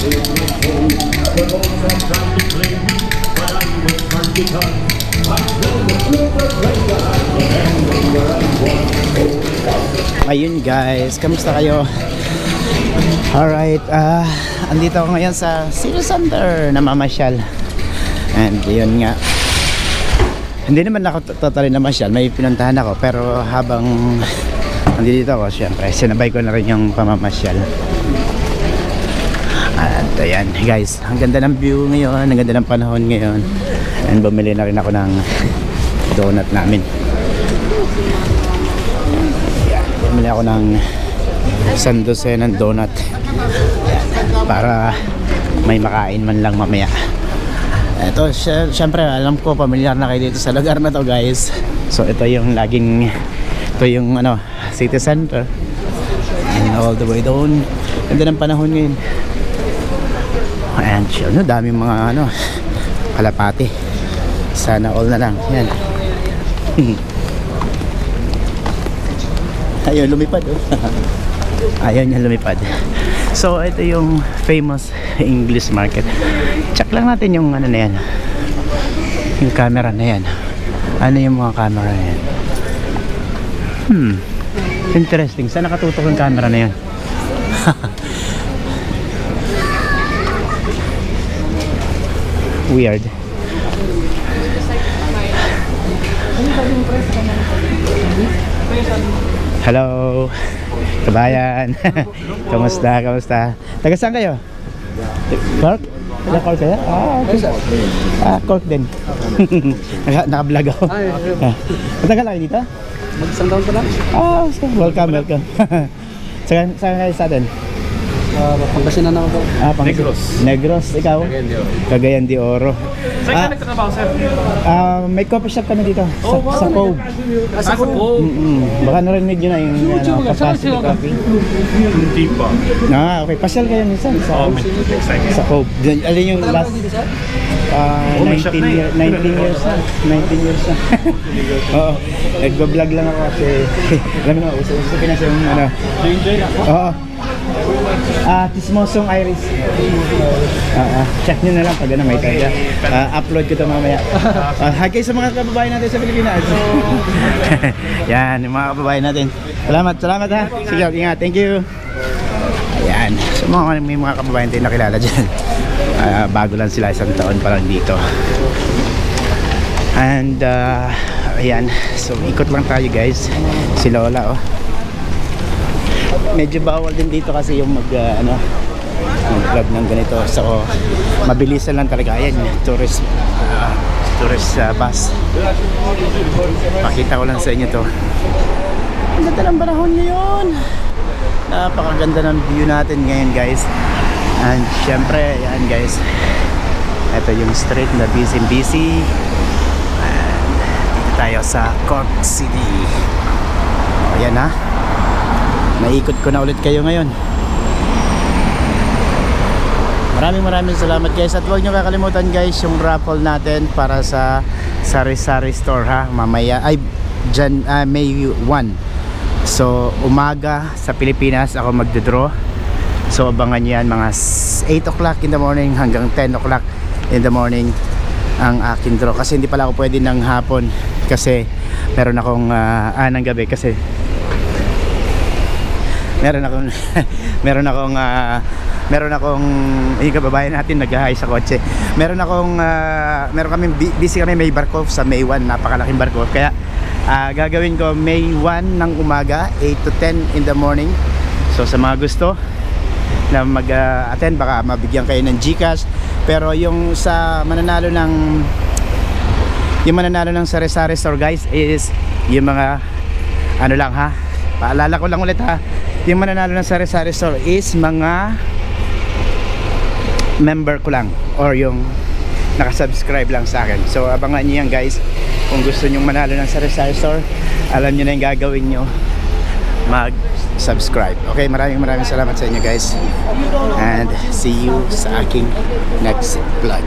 Ayun guys, kamusta kayo? Alright, andito ako ngayon sa City Center na mamasyal. And yun nga, hindi naman ako totally namasyal, may pinuntahan ako. Pero habang andito ako, syempre sinabay ko na rin yung pamamasyal. At ayan guys, ang ganda ng view ngayon, ang ganda ng panahon ngayon. And bumili na rin ako ng donut namin. Bumili ako ng sandosen ng donut. Ayan, para may makain man lang mamaya. Ito, syempre alam ko pamilyar na kayo dito sa lugar na to guys. So ito yung laging, ito yung ano, City Center. And all the way doon. Ganda ng panahon ngayon. Ayan, ano, daming mga ano, kalapati. Sana all na lang. Yan. Ayaw lumipad oh. Ayaw niya lumipad. So ito yung famous English market. Check lang natin yung ano na yan, yung camera na yan. Ano yung mga camera na yan? Interesting. Saan nakatutok yung camera na yan? Weird. Hello, kabayan. Kamusta, kamusta? Taga saan kayo? Cork? Taga Cork kayo? Okay. Cork din. Naka-vlog ako. Matagal lang dito? Mag-isang taon pa lang? Welcome, welcome. Saan kayo sa atin? Pangasinan ako po. Negros. Negros, ikaw? Cagayan de Oro. Saan ka nagtatrabaho, sir? May coffee shop kami dito sa Cove. Sa Cove? Baka narinig nyo na yung capacity coffee. Hindi pa. Okay. Pasyal kayo minsan sa Cove. Alin yung last 19 years na. 19 years na. Oo. Nagbablog lang ako kasi alam mo na, uso Pinas yung ano. Oo. Tismosong Iris. Check nyo na lang pag ano, may taga. Upload ko ito mamaya. Hi kayo sa mga kababayan natin sa Pilipinas. Yan, yung mga kababayan natin. Salamat ha. Sige, ingat. Thank you. Ayan. So may mga kababayan tayo nakilala dyan. Bago lang sila, isang taon pa lang dito. And ayan. So ikot lang tayo guys. Si Lola oh. Medyo bawal din dito kasi yung mag-vlog ng ganito. So mabilisan lang talaga. Ayan, tourist bus. Pakita ko lang sa inyo to. Ang ganda ng panahon ngayon. Napakaganda ng view natin ngayon guys. And syempre, yan guys, ito yung street na busy. And dito tayo sa Cork City. Ayan ha. Naikot ko na ulit kayo ngayon. Maraming salamat guys. At huwag nyo kakalimutan guys yung raffle natin para sa Sari-Sari Store ha. Mamaya ay May 1. So umaga sa Pilipinas ako magdodraw. So abangan nyo yan mga 8 o'clock in the morning hanggang 10 o'clock in the morning ang aking draw. Kasi hindi pala ako pwede ng hapon kasi meron akong ng gabi kasi meron akong yung kababayan natin nag-hi sa kotse. Meron kami busy kami, may barko sa May 1, napakalaking barko. Kaya gagawin ko May 1 ng umaga 8 to 10 in the morning. So sa mga gusto na mag-attend, baka mabigyan kayo ng GCash. Pero yung sa mananalo ng Sari-Sari Store guys is yung mga ano lang ha, paalala ko lang ulit ha, yung mananalo ng Sari-Sari Store is mga member ko lang or yung nakasubscribe lang sa akin. So abangan nyo yan guys. Kung gusto nyo manalo ng Sari-Sari Store, alam nyo na yung gagawin nyo, mag-subscribe. Okay, maraming salamat sa inyo guys. And see you sa aking next vlog.